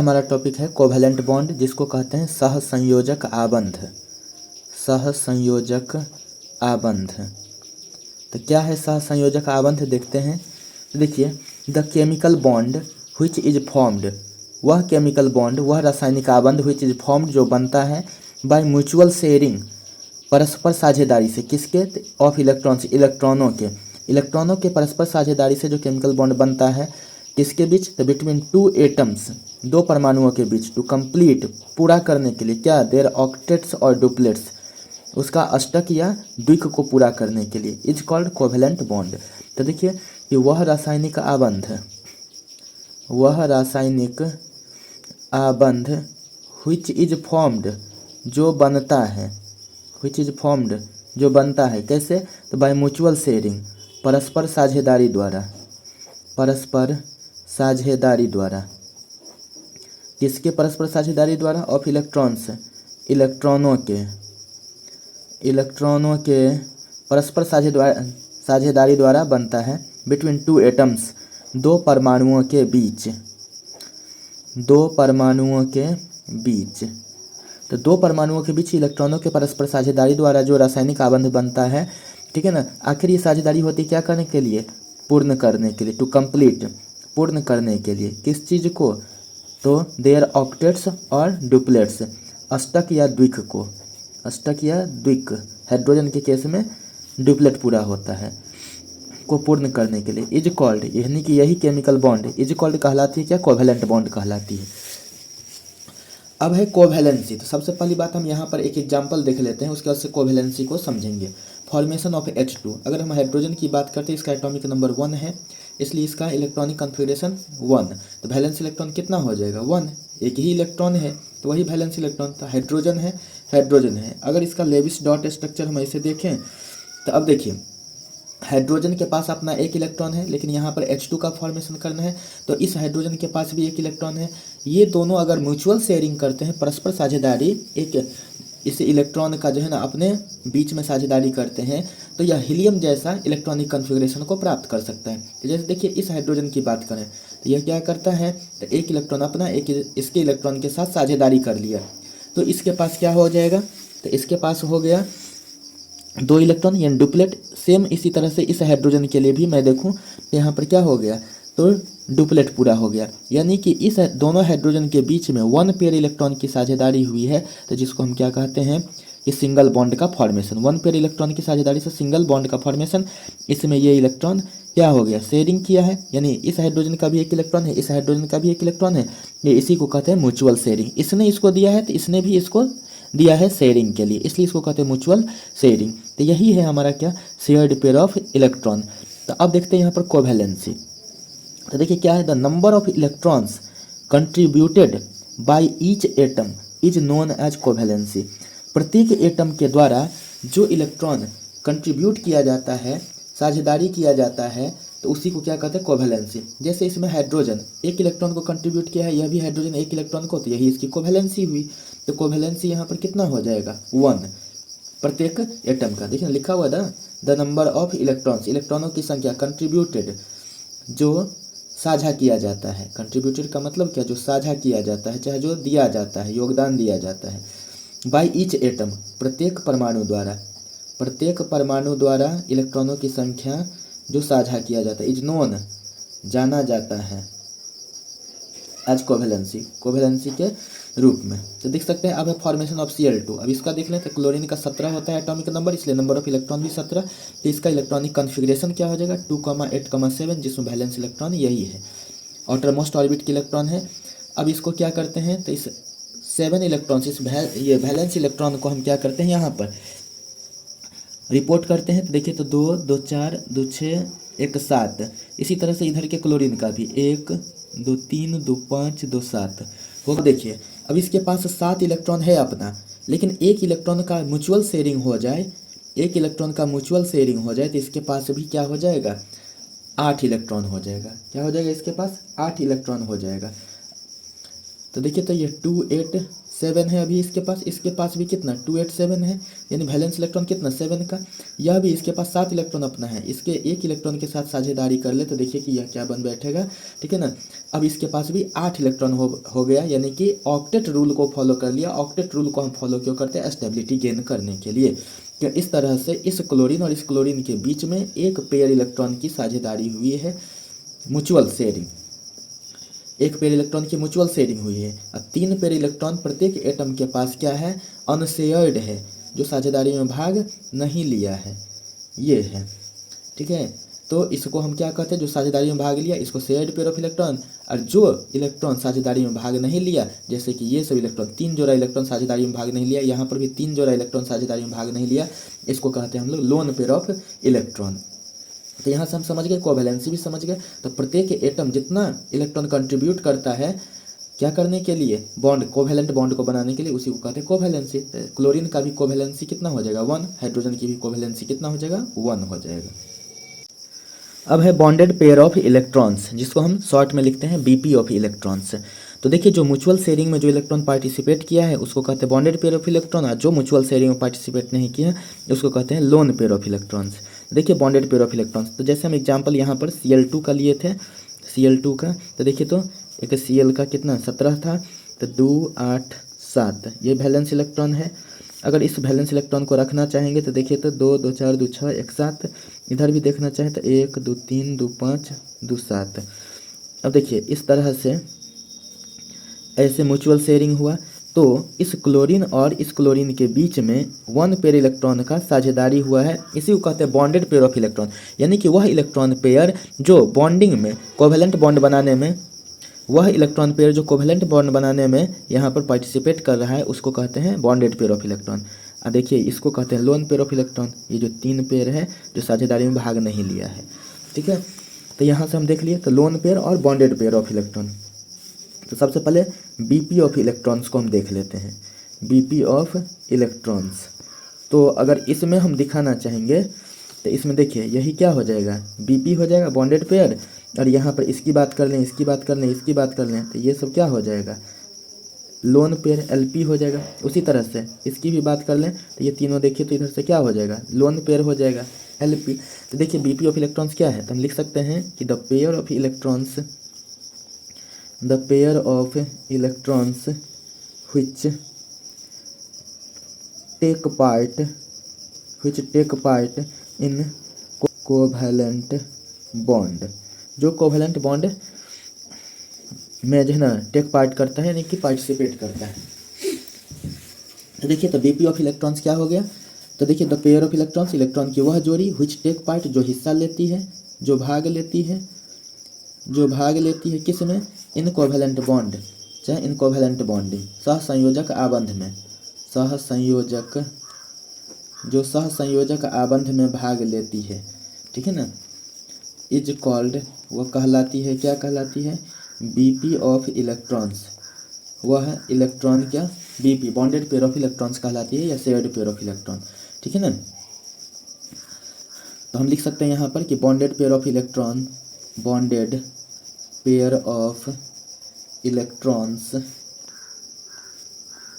हमारा टॉपिक है covalent bond, जिसको कहते हैं सहसंयोजक आबंध। सहसंयोजक आबंध। तो क्या है सहसंयोजक आबंध, देखते हैं। देखिए, the chemical bond which is formed, वह केमिकल बॉन्ड, वह रासायनिक आबंध व्हिच इज फॉर्म्ड, जो बनता है बाय म्यूचुअल शेयरिंग, परस्पर साझेदारी से। किसके? ऑफ इलेक्ट्रॉन्स, इलेक्ट्रॉनों के परस्पर साझेदारी से जो केमिकल बॉन्ड बनता है, किसके बीच? तो बिटवीन टू एटम्स, दो परमाणुओं के बीच। टू कंप्लीट, पूरा करने के लिए। क्या? देयर ऑक्टेट्स और डुप्लेट्स, उसका अष्टक या द्विक को पूरा करने के लिए। Is called covalent bond. तो देखिए कि वह रासायनिक आबंध व्हिच इज फॉर्म्ड, जो बनता है, व्हिच इज फॉर्म्ड, जो बनता है। कैसे? तो बाय म्यूचुअल शेयरिंग, परस्पर साझेदारी द्वारा। परस्पर साझेदारी द्वारा। किसके परस्पर साझेदारी द्वारा? ऑफ इलेक्ट्रॉन्स, इलेक्ट्रॉनों के परस्पर साझेदारी द्वारा बनता है। बिटवीन टू एटम्स, दो परमाणुओं के बीच। दो परमाणुओं के बीच। तो दो परमाणुओं के बीच इलेक्ट्रॉनों के परस्पर साझेदारी द्वारा जो रासायनिक आबंध बनता है, ठीक है ना। आखिर ये साझेदारी होती है क्या करने के लिए? पूर्ण करने के लिए। टू कंप्लीट, पूर्ण करने के लिए। किस चीज़ को? तो देयर ऑक्टेट्स और डुप्लेट्स, अष्टक या द्विक को। अष्टक या द्विक, हाइड्रोजन के केस में डुप्लेट पूरा होता है, को पूर्ण करने के लिए। इज कॉल्ड, यानी कि यही केमिकल बॉन्ड इज कॉल्ड कहलाती है क्या? कोवैलेंट बॉन्ड कहलाती है। अब है कोवैलेंसी। तो सबसे पहली बात हम यहाँ पर एक एग्जांपल देख लेते हैं, उसके बाद से कोवैलेंसी को समझेंगे। Formation of H2। अगर हम हाइड्रोजन की बात करते हैं, इसका एटॉमिक नंबर 1 है, इसलिए इसका इलेक्ट्रॉनिक कॉन्फ़िगरेशन 1। तो वैलेंस इलेक्ट्रॉन कितना हो जाएगा? 1। एक ही इलेक्ट्रॉन है तो वही वैलेंस इलेक्ट्रॉन। तो हाइड्रोजन है। अगर इसका लेविस डॉट स्ट्रक्चर हम ऐसे देखें, तो अब देखिए, हाइड्रोजन के पास अपना एक इलेक्ट्रॉन है, लेकिन यहाँ पर H2 का फॉर्मेशन करना है, तो इस हाइड्रोजन के पास भी एक इलेक्ट्रॉन है। ये दोनों अगर म्यूचुअल शेयरिंग करते हैं, परस्पर साझेदारी, एक इस इलेक्ट्रॉन का जो है ना अपने बीच में साझेदारी करते हैं, तो यह हीलियम जैसा इलेक्ट्रॉनिक कॉन्फ़िगरेशन को प्राप्त कर सकता है। तो जैसे देखिए, इस हाइड्रोजन की बात करें तो यह क्या करता है? तो एक इलेक्ट्रॉन अपना एक इसके इलेक्ट्रॉन के साथ साझेदारी कर लिया, तो इसके पास क्या हो जाएगा? तो इसके पास हो गया 2 इलेक्ट्रॉन, यानी डुप्लेट। सेम इसी तरह से इस हाइड्रोजन के लिए भी मैं देखूं तो यहाँ पर क्या हो गया? तो डुप्लेट पूरा हो गया, यानी कि इस दोनों हाइड्रोजन के बीच में 1 पेयर इलेक्ट्रॉन की साझेदारी हुई है। तो जिसको हम क्या कहते हैं? कि सिंगल बॉन्ड का फॉर्मेशन। 1 पेयर इलेक्ट्रॉन की साझेदारी से सिंगल बॉन्ड का फॉर्मेशन। इसमें ये इलेक्ट्रॉन क्या हो गया? शेयरिंग किया है, यानी इस हाइड्रोजन का भी एक इलेक्ट्रॉन है, इस हाइड्रोजन का भी एक इलेक्ट्रॉन है। ये इसी को कहते हैं म्यूचुअल शेयरिंग। इसने इसको दिया है तो इसने भी इसको दिया है शेयरिंग के लिए, इसलिए इसको कहते हैं म्यूचुअल शेयरिंग। तो यही है हमारा क्या? Shared pair of electron. तो अब देखते हैं यहाँ पर कोवैलेंसी। तो देखिए क्या है? The number of electrons contributed by each atom is known as covalency. प्रत्येक एटम के द्वारा जो इलेक्ट्रॉन कंट्रीब्यूट किया जाता है, साझेदारी किया जाता है, तो उसी को क्या कहते हैं? कोवैलेंसी। जैसे इसमें हाइड्रोजन एक इलेक्ट्रॉन को कंट्रीब्यूट किया है, यह भी हाइड्रोजन एक इलेक्ट्रॉन को, तो यही इसकी कोवैलेंसी हुई। तो कोवैलेंसी यहाँ पर कितना हो जाएगा? 1 प्रत्येक एटम का। देखिए लिखा हुआ था द नंबर ऑफ इलेक्ट्रॉन्स, इलेक्ट्रॉनों की संख्या, कंट्रीब्यूटेड, जो साझा किया जाता है। कंट्रीब्यूटेड का मतलब क्या? जो साझा किया जाता है, चाहे जो दिया जाता है, योगदान दिया जाता है। बाय ईच एटम, प्रत्येक परमाणु द्वारा, प्रत्येक परमाणु द्वारा इलेक्ट्रॉनों की संख्या जो साझा किया जाता है, इज नोन, जाना जाता है, एज कोवैलेंसी, कोवैलेंसी के रूप में। तो देख सकते हैं। अब है फॉर्मेशन ऑफ Cl2। अब इसका देख लें तो क्लोरीन का 17 होता है एटॉमिक नंबर, इसलिए नंबर ऑफ इलेक्ट्रॉन भी 17। तो इसका इलेक्ट्रॉनिक कॉन्फ़िगरेशन क्या हो जाएगा? 2,8,7, जिसमें वैलेंस इलेक्ट्रॉन यही है, आउटरमोस्ट ऑर्बिट की इलेक्ट्रॉन है। अब इसको क्या करते हैं? तो इस 7 इलेक्ट्रॉन, ये वैलेंस इलेक्ट्रॉन को हम क्या करते हैं? यहाँ पर रिपोर्ट करते हैं। तो देखिए, तो 2, 2, 4, 2, 6, 1, 7। इसी तरह से इधर के क्लोरीन का भी 1, 2, 3, 2, 5, 2, 7 होगा। देखिए अब इसके पास 7 इलेक्ट्रॉन है अपना, लेकिन एक इलेक्ट्रॉन का म्यूचुअल शेयरिंग हो जाए, एक इलेक्ट्रॉन का म्यूचुअल शेयरिंग हो जाए, तो इसके पास भी क्या हो जाएगा? 8 इलेक्ट्रॉन हो जाएगा। क्या हो जाएगा? इसके पास 8 इलेक्ट्रॉन हो जाएगा। तो देखिए, तो ये 2, 8, 7 है अभी इसके पास भी कितना 287 है, यानी वैलेंस इलेक्ट्रॉन कितना 7 का। यह भी इसके पास 7 इलेक्ट्रॉन अपना है, इसके एक इलेक्ट्रॉन के साथ साझेदारी कर ले तो देखिए कि यह क्या बन बैठेगा, ठीक है ना। अब इसके पास भी 8 इलेक्ट्रॉन हो गया, यानी कि ऑक्टेट रूल को फॉलो कर लिया। ऑक्टेट रूल को हम फॉलो क्यों करते हैं, स्टेबिलिटी गेन करने के लिए। कि इस तरह से इस क्लोरीन और इस क्लोरीन के बीच में एक पेयर इलेक्ट्रॉन की साझेदारी हुई है, म्यूचुअल शेयरिंग, एक पेयर इलेक्ट्रॉन की म्यूचुअल शेयरिंग हुई है। और 3 पेयर इलेक्ट्रॉन प्रत्येक एटम के पास क्या है, अनशेयर्ड है, जो साझेदारी में भाग नहीं लिया है, ये है, ठीक है। तो इसको हम क्या कहते हैं, जो साझेदारी में भाग लिया इसको शेयर्ड पेयर ऑफ इलेक्ट्रॉन, और जो इलेक्ट्रॉन साझेदारी में भाग नहीं लिया, जैसे कि ये सब इलेक्ट्रॉन 3 जोड़ा इलेक्ट्रॉन साझेदारी में भाग नहीं लिया, यहाँ पर भी 3 जोड़ा इलेक्ट्रॉन साझेदारी में भाग नहीं लिया, इसको कहते हैं हम लोग लोन पेयर ऑफ इलेक्ट्रॉन। तो यहाँ से हम समझ गए, कोवैलेंसी भी समझ गए। तो प्रत्येक एटम जितना इलेक्ट्रॉन कंट्रीब्यूट करता है क्या करने के लिए, बॉन्ड, कोवैलेंट बॉन्ड को बनाने के लिए, उसी को कहते हैं कोवैलेंसी। क्लोरीन का भी कोवैलेंसी कितना हो जाएगा 1, हाइड्रोजन की भी कोवैलेंसी कितना हो जाएगा 1 हो जाएगा। अब है बॉन्डेड पेयर ऑफ इलेक्ट्रॉन्स, जिसको हम शॉर्ट में लिखते हैं बीपी ऑफ इलेक्ट्रॉन्स। तो देखिए जो म्यूचुअल शेयरिंग में जो इलेक्ट्रॉन पार्टिसिपेट किया है उसको कहते हैं बॉन्डेड पेयर ऑफ इलेक्ट्रॉन, और जो म्यूचुअल शेयरिंग में पार्टिसिपेट नहीं किया उसको कहते हैं लोन पेयर ऑफ इलेक्ट्रॉन्स। देखिए बॉन्डेड पेयर ऑफ इलेक्ट्रॉन्स, तो जैसे हम एग्जांपल यहाँ पर Cl2 का लिए थे, Cl2 का, तो देखिए तो एक Cl का कितना 17 था, तो 2 8 7 ये वैलेंस इलेक्ट्रॉन है। अगर इस वैलेंस इलेक्ट्रॉन को रखना चाहेंगे तो देखिए तो 2 2 4 2 6 1 7, इधर भी देखना चाहें तो 1 2 3 2 5 2 7। अब देखिए इस तरह से ऐसे म्यूचुअल शेयरिंग हुआ, तो इस क्लोरीन और इस क्लोरीन के बीच में 1 पेयर इलेक्ट्रॉन का साझेदारी हुआ है, इसी को कहते हैं बॉन्डेड पेयर ऑफ इलेक्ट्रॉन। यानी कि वह इलेक्ट्रॉन पेयर जो बॉन्डिंग में कोवैलेंट बॉन्ड बनाने में, वह इलेक्ट्रॉन पेयर जो कोवैलेंट बॉन्ड बनाने में यहाँ पर पार्टिसिपेट कर रहा है उसको कहते हैं बॉन्डेड पेयर ऑफ इलेक्ट्रॉन। अब देखिए इसको कहते हैं लोन पेयर ऑफ इलेक्ट्रॉन, ये जो 3 पेयर है जो साझेदारी में भाग नहीं लिया है, ठीक है। तो यहाँ से हम देख लिए तो लोन पेयर और बॉन्डेड पेयर ऑफ इलेक्ट्रॉन। तो सबसे पहले बीपी ऑफ इलेक्ट्रॉन्स को हम देख लेते हैं, बीपी ऑफ इलेक्ट्रॉन्स। तो अगर इसमें हम दिखाना चाहेंगे तो इसमें देखिए यही क्या हो जाएगा, बीपी हो जाएगा बॉन्डेड पेयर, और यहाँ पर इसकी बात कर लें, इसकी बात कर लें, इसकी बात कर लें, तो ये सब क्या हो जाएगा लोन पेयर एलपी हो जाएगा। उसी तरह से इसकी भी बात कर लें तो ये तीनों देखिए तो इधर से क्या हो जाएगा लोन पेयर हो जाएगा एलपी। तो देखिए बीपी ऑफ इलेक्ट्रॉन्स क्या है, तो हम लिख सकते हैं कि the pair of electrons, the pair of electrons which take part in covalent bond, जो कोवैलेंट बॉन्ड में जो है ना टेक पार्ट करता है, यानी कि पार्टिसिपेट करता है। तो देखिए तो बीपी ऑफ इलेक्ट्रॉन्स क्या हो गया, तो देखिए the pair of electrons, electron की वह जोड़ी which टेक पार्ट, जो हिस्सा लेती है, जो भाग लेती है किस में, इन कोवैलेंट बॉन्ड, चाहे इन कोवैलेंट बॉन्डिंग, सहसंयोजक आबंध में, सहसंयोजक, जो सहसंयोजक आबंध में भाग लेती है, ठीक है ना, इज कॉल्ड, वह कहलाती है, क्या कहलाती है बीपी ऑफ इलेक्ट्रॉन्स। वह इलेक्ट्रॉन क्या BP bonded pair of electrons कहलाती है, या शेयर्ड पेयर ऑफ इलेक्ट्रॉन, ठीक है ना। तो हम लिख सकते हैं यहाँ पर कि bonded pair of electron, bonded pair of electrons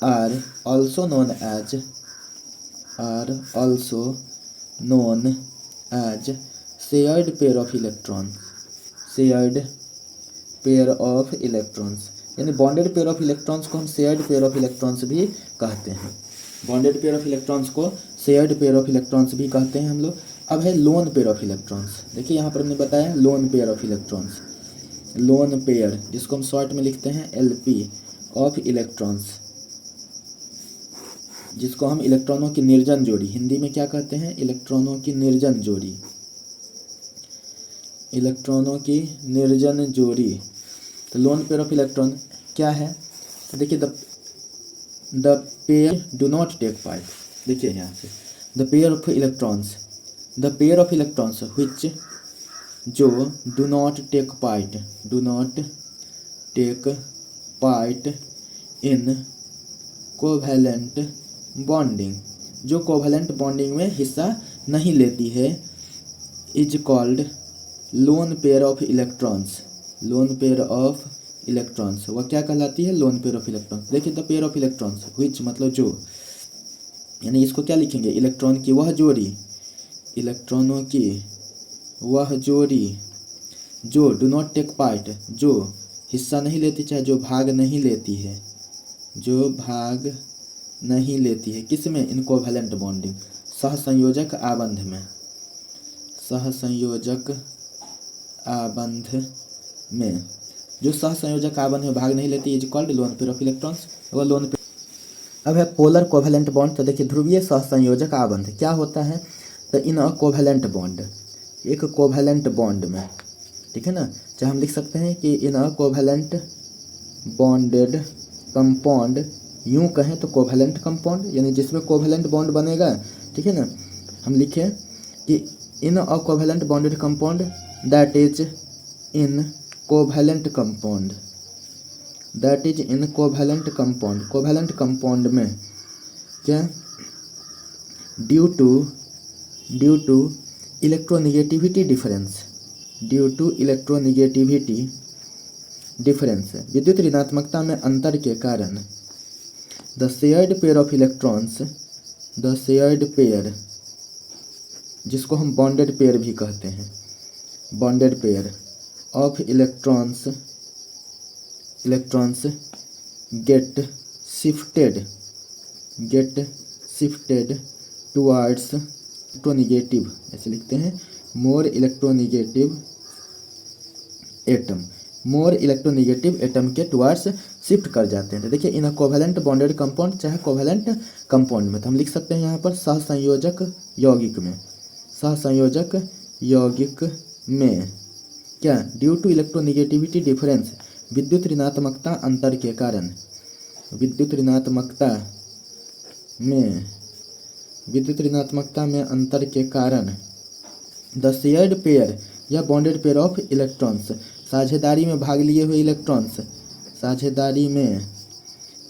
are also known as shared pair of electrons, shared pair of electrons, यानी बॉन्डेड पेयर ऑफ इलेक्ट्रॉन्स को हम शेयर्ड पेयर ऑफ इलेक्ट्रॉन्स भी कहते हैं, बॉन्डेड पेयर ऑफ इलेक्ट्रॉन्स को shared pair of electrons भी कहते हैं हम लोग। अब है लोन पेयर ऑफ इलेक्ट्रॉन्स, देखिए यहाँ पर हमने बताया loan pair of electrons, lone pair जिसको हम शॉर्ट में लिखते हैं एलपी ऑफ इलेक्ट्रॉन्स, जिसको हम इलेक्ट्रॉनों की निर्जन जोड़ी, हिंदी में क्या कहते हैं इलेक्ट्रॉनों की निर्जन जोड़ी, इलेक्ट्रॉनों की निर्जन जोड़ी। तो लोन पेयर ऑफ इलेक्ट्रॉन क्या है, तो देखिए the pair do not take part, देखिए यहाँ से the pair of electrons, the pair of electrons which, जो do not take part in covalent bonding, जो कोवैलेंट बॉन्डिंग में हिस्सा नहीं लेती है, is called lone pair of electrons, lone pair of electrons, वह क्या कहलाती है? Lone pair of electrons. देखिए the pair of electrons which मतलब जो, यानी इसको क्या लिखेंगे? इलेक्ट्रॉन की वह जोड़ी, इलेक्ट्रॉनों की वह जोड़ी जो डू नॉट टेक पार्ट, जो हिस्सा नहीं लेती, चाहे जो भाग नहीं लेती है, जो भाग नहीं लेती है किस में? इन कोवैलेंट बॉन्डिंग, सहसंयोजक आबंध में, सहसंयोजक आबंध में, जो सहसंयोजक आबंध में भाग नहीं लेती is called lone pair of electrons. वह लोन पेयर। अब है पोलर कोवैलेंट बॉन्ड। तो देखिए ध्रुवीय सहसंयोजक आबंध क्या होता है? तो इन अ कोवैलेंट बॉन्ड, एक कोवैलेंट बॉन्ड में, ठीक है ना, चाहे हम लिख सकते हैं कि in a covalent bonded compound, यूं कहें तो कोवैलेंट कंपाउंड, यानी जिसमें कोवैलेंट बॉन्ड बनेगा, ठीक है ना। हम लिखें कि in a covalent bonded compound that is in covalent compound, that is in covalent compound, covalent compound में क्या? Due to electronegativity difference, due to electronegativity difference, विद्युत ऋणात्मकता में अंतर के कारण, the shared pair of electrons, the shared pair, जिसको हम बॉन्डेड पेयर भी कहते हैं, bonded pair of electrons, electrons get shifted towards electronegative, ऐसे लिखते हैं, more electronegative atom, more electronegative atom के टुवर्ड्स शिफ्ट कर जाते हैं। तो देखिए इन कोवैलेंट बॉन्डेड कंपाउंड चाहे कोवैलेंट कंपाउंड में, तो हम लिख सकते हैं यहाँ पर सहसंयोजक यौगिक में, सहसंयोजक यौगिक में क्या? ड्यू टू इलेक्ट्रोनेगेटिविटी डिफरेंस, विद्युत ऋणात्मकता अंतर के कारण, विद्युत ऋणात्मकता में अंतर के कारण, द शेयर्ड पेयर या बॉन्डेड पेयर ऑफ इलेक्ट्रॉन्स, साझेदारी में भाग लिए हुए इलेक्ट्रॉन्स, साझेदारी में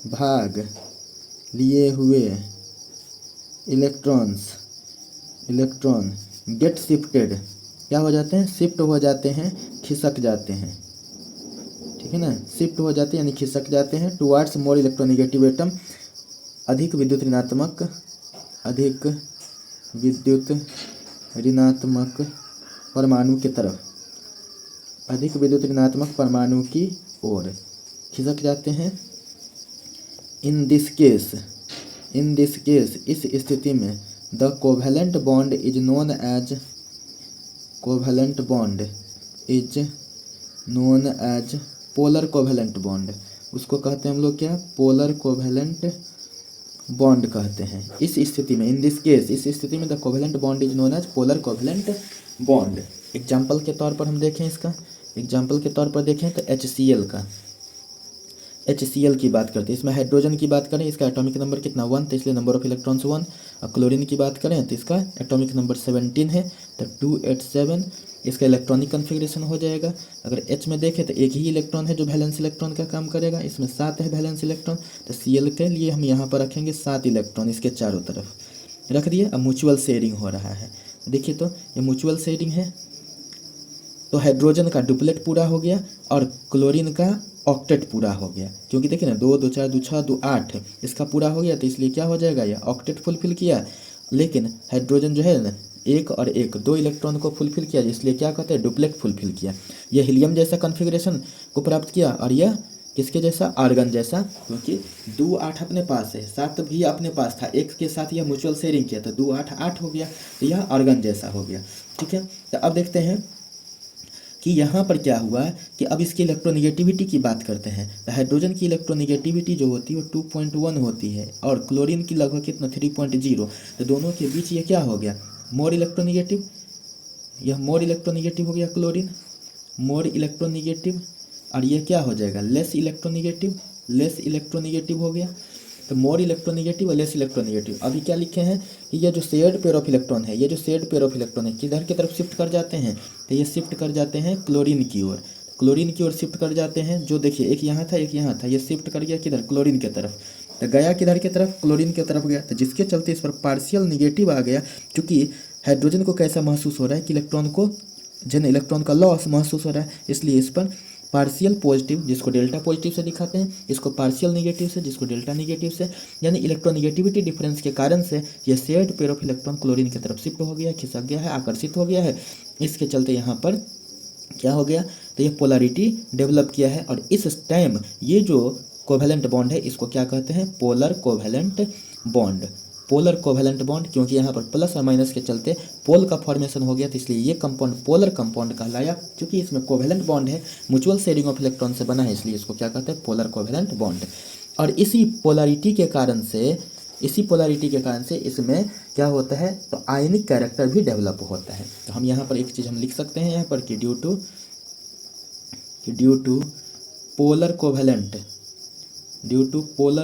भाग लिए हुए इलेक्ट्रॉन गेट शिफ्टेड, क्या हो जाते हैं? शिफ्ट हो जाते हैं, खिसक जाते हैं, ठीक है ना, शिफ्ट हो जाते हैं यानी खिसक जाते हैं, टुवर्ड्स मोर इलेक्ट्रोनेगेटिव एटम, अधिक विद्युत ऋणात्मक परमाणु की तरफ, अधिक विद्युत ऋणात्मक परमाणु की ओर खिसक जाते हैं। इन दिस केस, इस स्थिति में, the covalent bond is known as, covalent bond is known as polar covalent bond, उसको कहते हैं हम लोग क्या? पोलर कोवैलेंट बॉन्ड कहते हैं। इस स्थिति में, इन दिस केस, इस स्थिति में the covalent bond is known as polar covalent bond. Example के तौर पर हम देखें इसका, एग्जाम्पल के तौर पर देखें तो HCl का, HCl की बात करते हैं, इसमें हाइड्रोजन की बात करें, इसका एटॉमिक नंबर कितना? 1, तो इसलिए नंबर ऑफ इलेक्ट्रॉन्स 1। और क्लोरीन की बात करें तो इसका एटॉमिक नंबर 17 है, तो 287 इसका इलेक्ट्रॉनिक कन्फिग्रेशन हो जाएगा। अगर H में देखें तो एक ही इलेक्ट्रॉन है जो वैलेंस इलेक्ट्रॉन का काम करेगा, इसमें 7 है वैलेंस इलेक्ट्रॉन, तो Cl के लिए हम यहाँ पर रखेंगे 7 इलेक्ट्रॉन, इसके चारों तरफ रख दिए। अब म्यूचुअल शेयरिंग हो रहा है, देखिए तो ये म्यूचुअल शेयरिंग है, तो हाइड्रोजन का डुप्लेट पूरा हो गया और क्लोरीन का ऑक्टेट पूरा हो गया, क्योंकि देखिए ना 2 2 4 2 6 2 8 इसका पूरा हो गया, तो इसलिए क्या हो जाएगा? ये ऑक्टेट फुलफिल किया। लेकिन हाइड्रोजन जो है ना, एक और एक 2 इलेक्ट्रॉन को फुलफिल किया, इसलिए क्या कहते हैं? डुप्लेट फुलफिल किया। यह हीलियम जैसा कन्फिग्रेशन को प्राप्त किया, और यह किसके जैसा? आर्गन जैसा, क्योंकि 2 8 अपने पास है, 7 भी अपने पास था, एक के साथ यह म्यूचुअल शेयरिंग किया, तो 2 8 8 हो गया, तो यह आर्गन जैसा हो गया, ठीक है। तो अब देखते हैं कि यहाँ पर क्या हुआ कि अब इसकी इलेक्ट्रोनेगेटिविटी की बात करते हैं। तो हाइड्रोजन की इलेक्ट्रोनेगेटिविटी जो होती है वो 2.1 होती है, और क्लोरीन की लगभग कितना? 3.0। तो दोनों के बीच ये क्या हो गया? मोर इलेक्ट्रोनेगेटिव, यह मोर इलेक्ट्रोनेगेटिव हो गया क्लोरीन, मोर इलेक्ट्रोनेगेटिव, और ये क्या हो जाएगा? लेस इलेक्ट्रोनेगेटिव हो गया। तो मोर इलेक्ट्रोनेगेटिव और लेस इलेक्ट्रोनेगेटिव। अभी क्या लिखे हैं कि ये जो शेयर्ड पेयर ऑफ इलेक्ट्रॉन है, ये जो शेयर्ड पेयर ऑफ इलेक्ट्रॉन है किधर की तरफ शिफ्ट कर जाते हैं? तो ये शिफ्ट कर जाते हैं क्लोरीन की ओर, क्लोरीन की ओर शिफ्ट कर जाते हैं। जो देखिए एक यहाँ था एक यहाँ था, ये शिफ्ट कर गया किधर? क्लोरीन की तरफ। तो गया किधर की तरफ? क्लोरीन की तरफ गया, तो जिसके चलते इस पर पार्शियल निगेटिव आ गया, क्योंकि हाइड्रोजन को कैसा महसूस हो रहा है कि इलेक्ट्रॉन को, जन इलेक्ट्रॉन का लॉस महसूस हो रहा है, इसलिए इस पर पार्शियल पॉजिटिव जिसको डेल्टा पॉजिटिव से दिखाते हैं, इसको पार्शियल निगेटिव से जिसको डेल्टा निगेटिव से। यानी इलेक्ट्रोनिगेटिविटी डिफरेंस के कारण से ये shared pair of electron chlorine की तरफ शिफ्ट हो गया, खिसक गया है, आकर्षित हो गया है। इसके चलते यहाँ पर क्या हो गया, तो ये पोलरिटी डेवलप किया है। और इस टाइम ये जो कोवेलेंट बॉन्ड है इसको क्या कहते हैं, polar covalent bond. Polar covalent bond, क्योंकि यहाँ पर प्लस और माइनस के चलते पोल का फॉर्मेशन हो गया, तो इसलिए ये कंपाउंड पोलर कंपाउंड कहलाया। क्योंकि इसमें कोवेलेंट बॉन्ड है, म्यूचुअल शेयरिंग ऑफ इलेक्ट्रॉन से बना है, इसलिए इसको क्या कहते हैं, पोलर कोवेलेंट बॉन्ड। और इसी पोलरिटी के कारण से इसमें क्या होता है, तो आयनिक कैरेक्टर भी डेवलप होता है। तो हम यहाँ पर एक चीज़ हम लिख सकते हैं यहाँ पर कि due to polar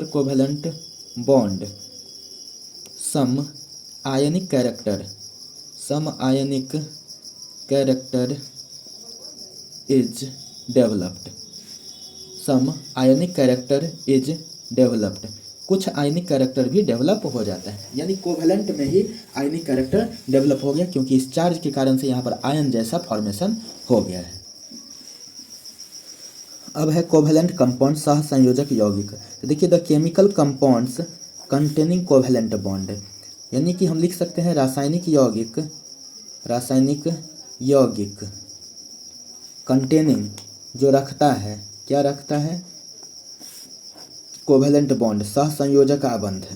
covalent bond some ionic character is developed, कुछ आयनिक कैरेक्टर भी डेवलप हो जाता है। यानी कोवेलेंट में ही आयनिक कैरेक्टर डेवलप हो गया, क्योंकि इस चार्ज के कारण से यहाँ पर आयन जैसा फॉर्मेशन हो गया है। अब है कोवेलेंट कंपाउंड, सहसंयोजक यौगिक। तो देखिए, the chemical compounds containing covalent bond, यानी कि हम लिख सकते हैं रासायनिक यौगिक कंटेनिंग, जो रखता है, क्या रखता है, कोवेलेंट बॉन्ड, सहसंयोजक आबंध,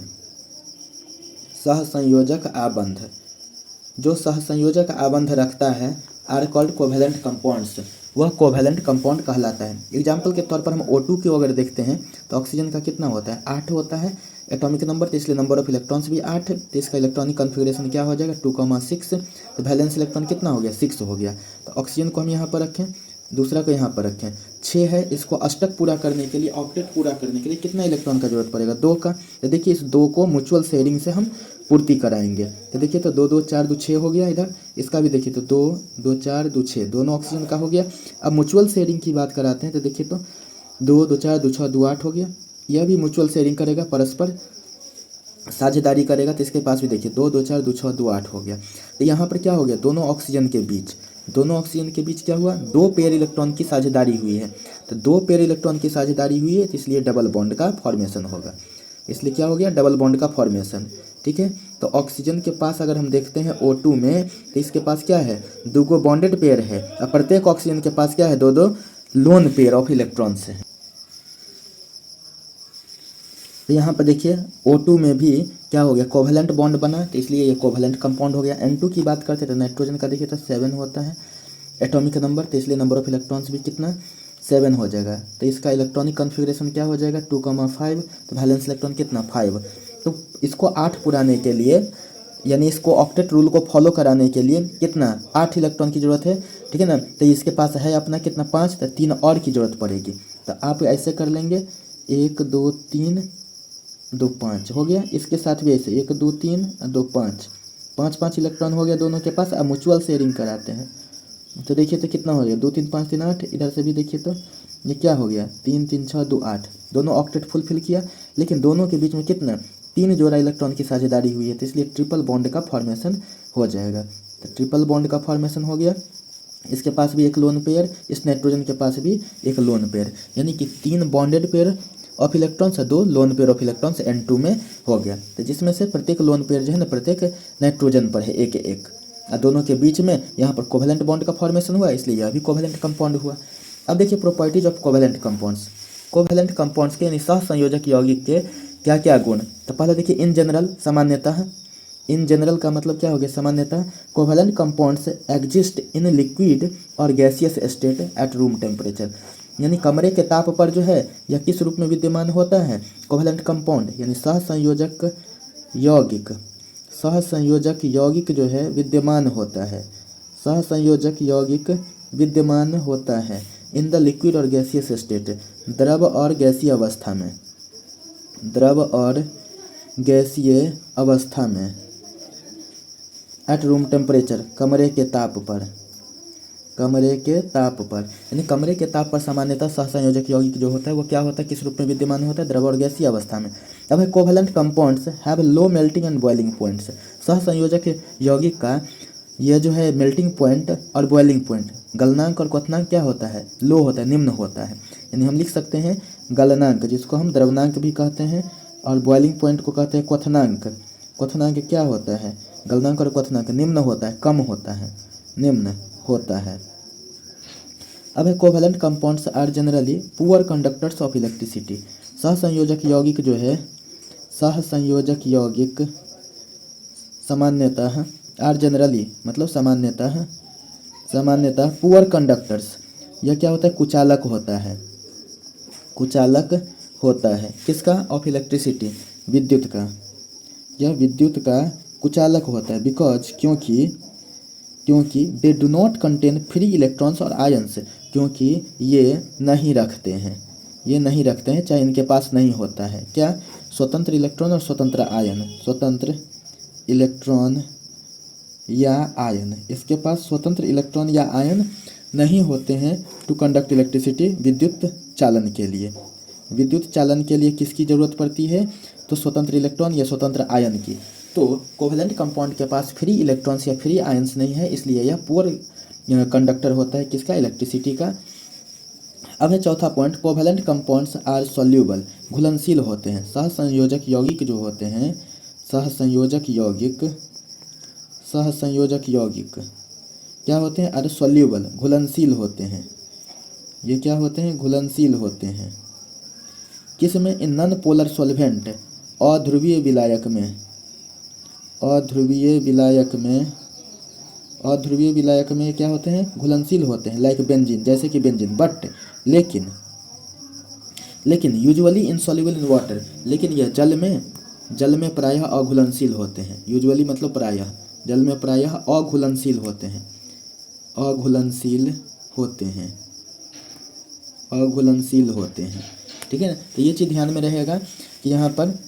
जो सहसंयोजक आबंध रखता है, आर कॉल्ड कोवेलेंट कंपाउंड्स, वह कोवेलेंट कंपाउंड कहलाता है। एग्जाम्पल के तौर पर हम O2 को अगर देखते हैं तो ऑक्सीजन का कितना होता है, 8 होता है एटॉमिक नंबर, तो इसलिए नंबर ऑफ इलेक्ट्रॉन्स भी 8, तो इसका इलेक्ट्रॉनिक कॉन्फ़िगरेशन क्या हो जाएगा, 2,6। तो वैलेंस इलेक्ट्रॉन कितना हो गया, 6 हो गया। तो ऑक्सीजन को हम यहाँ पर रखें, दूसरा को यहाँ पर रखें, 6 है। इसको अष्टक पूरा करने के लिए, ऑक्टेट पूरा करने के लिए कितना इलेक्ट्रॉन का जरूरत पड़ेगा, 2 का। तो देखिए, इस 2 को म्यूचुअल शेयरिंग से हम पूर्ति कराएंगे। तो देखिए, तो 2 2 4 2 6 हो गया। इधर इसका भी देखिए, तो 2 2 4 2 6 दोनों ऑक्सीजन का हो गया। अब म्यूचुअल शेयरिंग की बात कराते हैं, तो देखिए, तो 2 2 4 2 6 2 8 हो गया। यह भी म्यूचुअल शेयरिंग करेगा, परस्पर साझेदारी करेगा, तो इसके पास भी देखिए 2 2 4 2 6 2 8 हो गया। तो यहाँ पर क्या हो गया, दोनों ऑक्सीजन के बीच क्या हुआ, 2 पेयर इलेक्ट्रॉन की साझेदारी हुई है। तो 2 पेयर इलेक्ट्रॉन की साझेदारी हुई है, तो इसलिए डबल बॉन्ड का फॉर्मेशन होगा। इसलिए क्या हो गया, डबल बॉन्ड का फॉर्मेशन। ठीक है, तो ऑक्सीजन के पास अगर हम देखते हैं O2 में, तो इसके पास क्या है, 2 बॉन्डेड पेयर है, और प्रत्येक ऑक्सीजन के पास क्या है, 2 लोन पेयर ऑफ इलेक्ट्रॉन्स है। तो यहाँ पर देखिए, O2 में भी क्या हो गया, कोवेलेंट बॉन्ड बना, तो इसलिए ये कोवेलेंट कंपाउंड हो गया। N2 की बात करते हैं तो नाइट्रोजन का देखिए तो 7 होता है एटॉमिक नंबर, तो इसलिए नंबर ऑफ इलेक्ट्रॉन्स भी कितना, 7 हो जाएगा। तो इसका इलेक्ट्रॉनिक कॉन्फ़िगरेशन क्या हो जाएगा, 2,5। तो वैलेंस इलेक्ट्रॉन कितना, 5। तो इसको 8 पुराने के लिए, यानी इसको ऑक्टेट रूल को फॉलो कराने के लिए कितना, 8 इलेक्ट्रॉन की ज़रूरत है। ठीक है ना, तो इसके पास है अपना कितना, 5, तो 3 और की ज़रूरत पड़ेगी। तो आप ऐसे कर लेंगे, 1 2 3 2 5 हो गया। इसके साथ भी ऐसे 1 2 3 2 5 5 इलेक्ट्रॉन हो गया दोनों के पास। अब म्यूचुअल शेयरिंग कराते हैं, तो देखिए तो कितना हो गया, 2 3 5 3 8। इधर से भी देखिए तो ये क्या हो गया, 3 3 6 2 8, दोनों ऑक्टेट फुलफिल किया। लेकिन दोनों के बीच में कितना, 3 जोड़ा इलेक्ट्रॉन की साझेदारी हुई है, तो इसलिए ट्रिपल बॉन्ड का फॉर्मेशन हो जाएगा। तो ट्रिपल बॉन्ड का फॉर्मेशन हो गया। इसके पास भी एक लोन पेयर, इस नाइट्रोजन के पास भी एक लोन पेयर, यानी कि 3 bonded pair of electrons, 2 loan pair of electrons N2 में हो गया। तो जिसमें से प्रत्येक लोन पेयर जो है ना, प्रत्येक नाइट्रोजन पर है एक एक, और दोनों के बीच में यहाँ पर कोवेलेंट बॉन्ड का फॉर्मेशन हुआ, इसलिए यह भी कोवेलेंट कंपाउंड हुआ। अब देखिए properties of covalent compounds. Covalent compounds के यानी सहसंयोजक यौगिक के क्या क्या गुण। तो पहले देखिए, इन जनरल, सामान्यतः। इन जनरल का मतलब क्या हो गया, सामान्यतः। Covalent compounds exist in liquid और gaseous state at room temperature, यानी कमरे के ताप पर जो है यह किस रूप में विद्यमान होता है, कोवेलेंट कंपाउंड यानी सहसंयोजक यौगिक जो है विद्यमान होता है। सहसंयोजक यौगिक विद्यमान होता है इन द लिक्विड और गैसियस स्टेट, द्रव और गैसीय अवस्था में, एट रूम टेम्परेचर, कमरे के ताप पर, यानी कमरे के ताप पर सामान्यतः सहसंयोजक यौगिक जो होता है वो क्या होता है, किस रूप में विद्यमान होता है, द्रव और गैसीय अवस्था में। अब है covalent compounds have low melting and boiling points. सहसंयोजक यौगिक का यह जो है मेल्टिंग पॉइंट और बॉइलिंग पॉइंट गलनांक और क्वथनांक क्या होता है, लो होता है, निम्न होता है। यानी हम लिख सकते हैं गलनांक, जिसको हम द्रवनांक भी कहते हैं, और बॉइलिंग पॉइंट को कहते हैं क्वथनांक। क्वथनांक क्या होता है, गलनांक और क्वथनांक निम्न होता है, कम होता है, निम्न होता है। अब है covalent compounds are generally poor conductors of electricity. सहसंयोजक यौगिक जो है, सहसंयोजक यौगिक सामान्यतः, आर जनरली मतलब सामान्यतः पुअर कंडक्टर्स, यह क्या होता है, कुचालक होता है, कुचालक होता है। किसका, ऑफ इलेक्ट्रिसिटी, विद्युत का। यह विद्युत का कुचालक होता है, बिकॉज क्योंकि they do not contain free electrons और आयन्स, क्योंकि ये नहीं रखते हैं, चाहे इनके पास नहीं होता है क्या, स्वतंत्र इलेक्ट्रॉन और स्वतंत्र आयन, स्वतंत्र इलेक्ट्रॉन या आयन, इसके पास स्वतंत्र इलेक्ट्रॉन या आयन नहीं होते हैं टू कंडक्ट इलेक्ट्रिसिटी, विद्युत चालन के लिए। विद्युत चालन के लिए किसकी ज़रूरत पड़ती है, तो स्वतंत्र इलेक्ट्रॉन या स्वतंत्र आयन की। तो कोवेलेंट कंपाउंड के पास फ्री इलेक्ट्रॉन्स या फ्री आयन्स नहीं है, इसलिए यह पुअर कंडक्टर होता है, किसका, इलेक्ट्रिसिटी का। अब है चौथा point, covalent compounds are soluble, घुलनशील होते हैं। सहसंयोजक यौगिक जो होते हैं, सहसंयोजक यौगिक क्या होते हैं, आर सॉल्यूबल, घुलनशील होते हैं। ये क्या होते हैं, घुलनशील होते हैं। किस में, इन नॉन पोलर सॉल्वेंट, अध्रुवीय विलायक में क्या होते हैं, घुलनशील होते हैं, लाइक बेंजीन, जैसे कि बेंजीन। बट लेकिन यूजुअली इनसॉल्युबल इन वाटर, लेकिन यह जल में प्रायः अघुलनशील होते हैं। यूजुअली मतलब प्रायः, जल में प्रायः अघुलनशील होते हैं, अघुलनशील होते हैं। ठीक है ना, तो ये चीज़ ध्यान में रहेगा कि यहाँ पर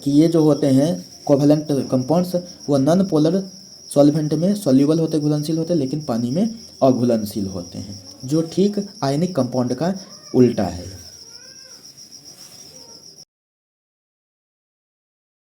कि ये जो होते हैं कोवेलेंट कंपाउंड्स, वो नॉन पोलर सॉल्वेंट में सॉल्यूबल होते, घुलनशील होते, लेकिन पानी में अघुलनशील होते हैं, जो ठीक आयनिक कंपाउंड का उल्टा है।